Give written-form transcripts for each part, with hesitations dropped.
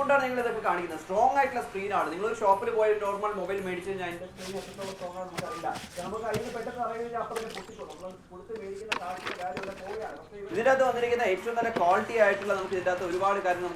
അതുകൊണ്ടാണ് നിങ്ങൾ ഇതൊക്കെ കാണിക്കുന്നത്. സ്ട്രോങ് ആയിട്ടുള്ള സ്ക്രീനാണ്. നിങ്ങളൊരു ഷോപ്പിൽ പോയി നോർമൽ മൊബൈൽ മേടിച്ചു കഴിഞ്ഞാൽ അതിന്റെ സ്ക്രീൻ എത്രത്തോളം സ്ട്രോങ് ആണെന്ന് നമുക്കറിയില്ല. നമുക്ക് അതിന് പെട്ടെന്ന് അറിയാൻ കഴിഞ്ഞാൽ അപ്പുറത്തെ പൊട്ടിക്കോളും. നമ്മൾ കൊടുത്ത് മേടിക്കുന്ന കാര്യം ഇവിടെ പോവുകയാണ്. ഇതിൻ്റെ അകത്ത് വന്നിരിക്കുന്ന ഏറ്റവും നല്ല ക്വാളിറ്റി ആയിട്ടുള്ള നമുക്ക് ഇതിൻ്റെ അകത്ത് ഒരുപാട് കാര്യം.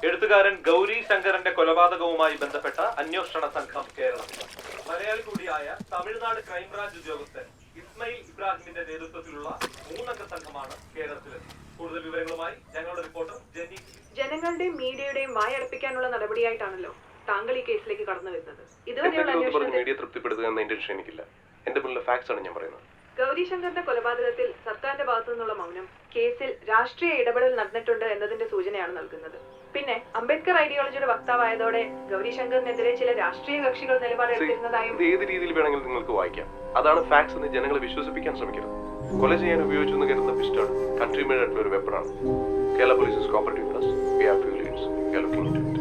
എഴുത്തുകാരൻ ഗൗരി ശങ്കരന്റെ കൊലപാതകവുമായി ബന്ധപ്പെട്ട അന്വേഷണ സംഘം കേരളത്തിൽ. മലയാളി കൂടിയായ തമിഴ്നാട് ക്രൈംബ്രാഞ്ച് ഉദ്യോഗസ്ഥൻ ഇസ്മയിൽ ഇബ്രാഹിമിന്റെ നേതൃത്വത്തിലുള്ള 3-അംഗ സംഘമാണ് കേരളത്തിലെത്തി. കൂടുതൽ വിവരങ്ങളുമായി ഞങ്ങളുടെ റിപ്പോർട്ടർ ജെന്നി. ജനങ്ങളുടെയും മീഡിയയുടെയും വായടപ്പിക്കാനുള്ള നടപടിയായിട്ടാണല്ലോ താങ്കൾ ഈ കേസിലേക്ക് കടന്നു വരുന്നത്. ഇതുവരെയുള്ള മീഡിയ തൃപ്തിപ്പെടുത്തുക എന്ന ഇന്റൻഷൻ എനിക്കില്ല. എന്റെ മുന്നിലെ ഫാക്ട്സ് ആണ് ഞാൻ പറയുന്നത്. ഗൗരി ശങ്കറിന്റെ കൊലപാതകത്തിൽ സർക്കാരിന്റെ ഭാഗത്തു നിന്നുള്ള മൗനം കേസിൽ രാഷ്ട്രീയ ഇടപെടൽ നടന്നിട്ടുണ്ട് എന്നതിന്റെ സൂചനയാണ് നൽകുന്നത്. പിന്നെ അംബേദ്കർ ഐഡിയോളജിയുടെ വക്താവായതോടെ ഗൗരി ശങ്കറിനെതിരെ ചില രാഷ്ട്രീയ കക്ഷികൾ നിലപാടെടുത്തിരുന്നതായും ഏത് രീതിയിൽ വേണമെങ്കിലും നിങ്ങൾക്ക് വായിക്കാം. അതാണ് ഫാക്ട്സ് എന്ന് ജനങ്ങളെ വിശ്വസിപ്പിക്കാൻ ശ്രമിക്കരുത്. കൊല ചെയ്യാൻ ഉപയോഗിച്ചു എന്ന് കരുതുന്ന പിസ്റ്റൾ കൺട്രി മെയ്ഡ് ആയിട്ടുള്ള ഒരു വെപ്പണാണ്. Kerala police is cooperating with us. We have few leads. We are looking into it.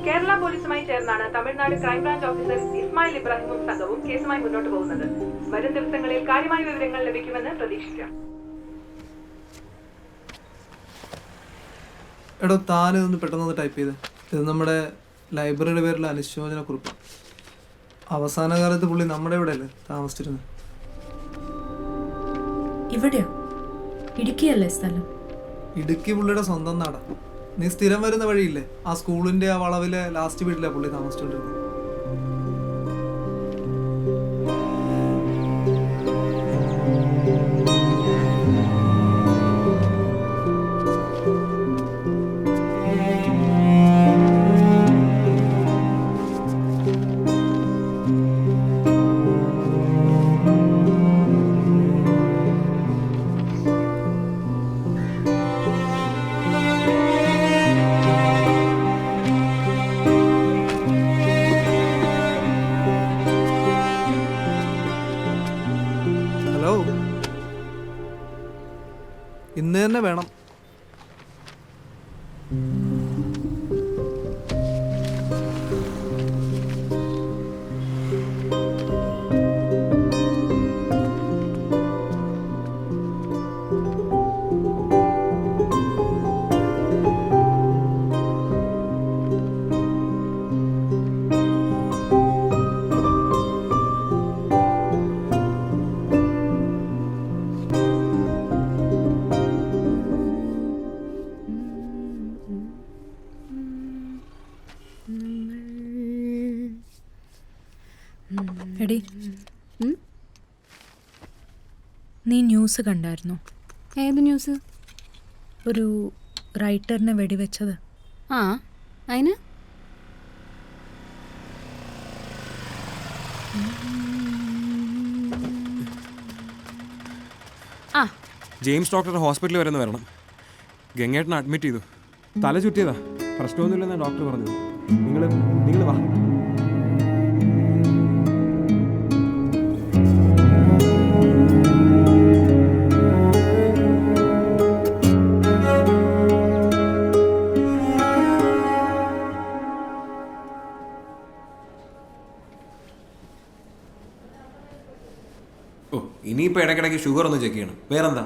Kerala പോലീസുമായി ചേർന്നാണ് തമിഴ്നാട് ക്രൈംബ്രാഞ്ച് ഓഫീസർ ഇസ്മായിൽ ഇബ്രാഹിമും സംഘവും കേസുമായി മുന്നോട്ട് പോകുന്നത്. വരും ദിവസങ്ങളിൽ കാര്യമായ വിവരങ്ങൾ ലഭിക്കുമെന്ന് പ്രതീക്ഷിക്കാം. എടോ താനിതൊന്ന് പെട്ടെന്ന് ടൈപ്പ് ചെയ്ത്. ഇത് നമ്മുടെ ലൈബ്രറിയുടെ പേരിൽ അനുശോചന കുറിപ്പ്. അവസാന കാലത്ത് പുള്ളി നമ്മുടെ ഇവിടെ അല്ലേ താമസിച്ചിരുന്നത്? ഇവിടെയോ? ഇടുക്കിയല്ലേ സ്ഥലം? ഇടുക്കി പുള്ളിയുടെ സ്വന്തം നാടാ. നീ സ്ഥിരം വരുന്ന വഴിയില്ലേ, ആ സ്കൂളിന്റെ ആ വളവിലെ ലാസ്റ്റ് വീട്ടിലാണ് പുള്ളി താമസിച്ചോണ്ടിരുന്നത്. ഹലോ, ഇന്ന് തന്നെ വേണം. എടി, നീ ന്യൂസ് കണ്ടായിരുന്നോ? ഏത് ന്യൂസ്? ഒരു റൈറ്ററിനെ വെടിവെച്ചത്. ആ, അതിന് ആ ജെയിംസ് ഡോക്ടർ ഹോസ്പിറ്റലിൽ വരെ വരണം. ഗംഗേട്ടനെ അഡ്മിറ്റ് ചെയ്തു. തല ചുറ്റിയതാ, പ്രശ്നമൊന്നുമില്ലെന്നാണ് ഡോക്ടർ പറഞ്ഞത്. നിങ്ങൾ വാ. ഓ, ഇനിയിപ്പോൾ ഇടയ്ക്കിടയ്ക്ക് ഷുഗർ ഒന്ന് ചെക്ക് ചെയ്യണം. വേറെന്താ?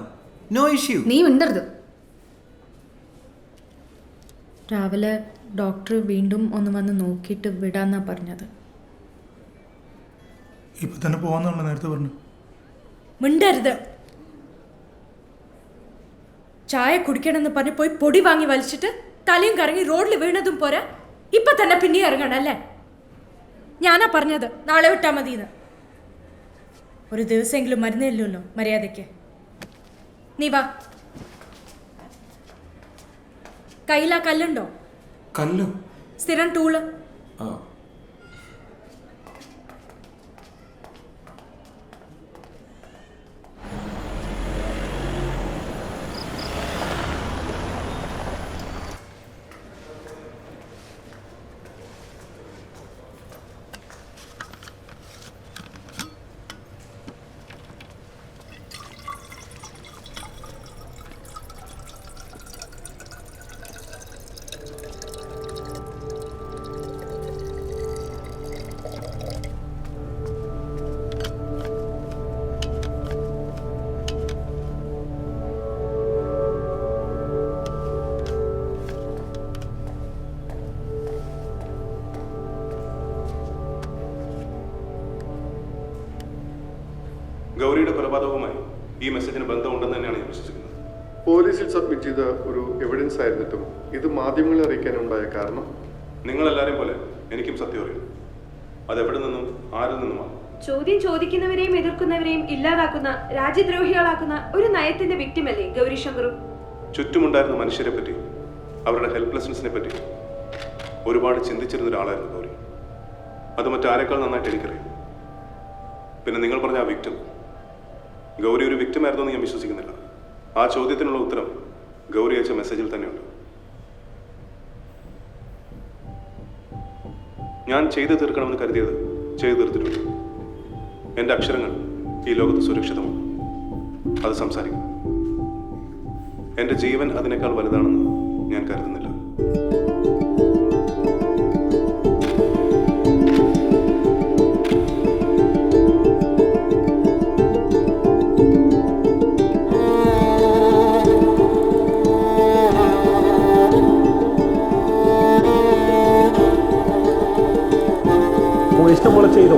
No issue. നീ മിണ്ടരുത്. രാവിലെ ഡോക്ടർ വീണ്ടും ഒന്ന് വന്ന് നോക്കിയിട്ട് വിടാന്നാ പറഞ്ഞത്. ഇപ്പൊ തന്നെ പോവാന്നുള്ള നേരത്തെ പറഞ്ഞു. മിണ്ടരുത്. ചായ കുടിക്കണമെന്ന് പറഞ്ഞ് പോയി പൊടി വാങ്ങി വലിച്ചിട്ട് തലയും കറങ്ങി റോഡിൽ വീണതും പോരാ, ഇപ്പൊ തന്നെ പിന്നെ ഇറങ്ങണം അല്ലേ? ഞാനാ പറഞ്ഞത് നാളെ വിട്ടാ മതിന്ന്. ഒരു ദിവസമെങ്കിലും മരുന്നില്ലല്ലോ മര്യാദയ്ക്ക്. നീ വാ. കയ്യിലാ കല്ലുണ്ടോ? കല്ലോ? സ്ഥിരം ടൂള്. ആ, ഗൗരിയുടെ കൊലപാതകവുമായി ഈ മെസ്സേജിന് ബന്ധമുണ്ടെന്ന് തന്നെയാണ് ഞാൻ വിശ്വസിക്കുന്നത്. പോലീസിൽ സബ്മിറ്റ് ചെയ്ത ഒരു എവിഡൻസ് ആയിരുന്നിട്ടും ഇത് മാധ്യമങ്ങളെ അറിയിക്കാനുണ്ടായ കാരണം? നിങ്ങളെല്ലാവരെയും പോലെ എനിക്കും സത്യം അറിയും. അതെവിടെ നിന്നും ആരിൽ നിന്നുമാണ്. ചോദ്യം ചോദിക്കുന്നവരെയും എതിർക്കുന്നവരെയും ഇല്ലാതാക്കുന്ന, രാജ്യദ്രോഹികളാക്കുന്ന ഒരു നയത്തിന്റെ വിക്ടിമല്ലേ ഗൗരി ശങ്കറും? ചുറ്റുമുണ്ടായിരുന്ന മനുഷ്യരെ പറ്റി, അവരുടെ ഹെൽപ്ലെസ്നെസ്സിനെ പറ്റി ഒരുപാട് ചിന്തിച്ചിരുന്ന ഒരാളായിരുന്നു ഗൗരി. അത് മറ്റാരേക്കാൾ നന്നായിട്ട് എനിക്കറിയാം. പിന്നെ നിങ്ങൾ പറഞ്ഞ ആ വിക്ടിം, ഗൗരി ഒരു വിക്ടിമായിരുന്നു എന്ന് ഞാൻ വിശ്വസിക്കുന്നില്ല. ആ ചോദ്യത്തിനുള്ള ഉത്തരം ഗൗരി അയച്ച മെസ്സേജിൽ തന്നെയുണ്ട്. ഞാൻ ചെയ്തു തീർക്കണമെന്ന് കരുതിയത് ചെയ്തു തീർത്തിട്ടുണ്ട്. എൻ്റെ അക്ഷരങ്ങൾ ഈ ലോകത്ത് സുരക്ഷിതമാണ്. അത് സംസാരിക്കും. എൻ്റെ ജീവൻ അതിനേക്കാൾ വലുതാണെന്ന് ഞാൻ കരുതുന്നില്ല. ഇഷ്ടം പോലെ ചെയ്തു.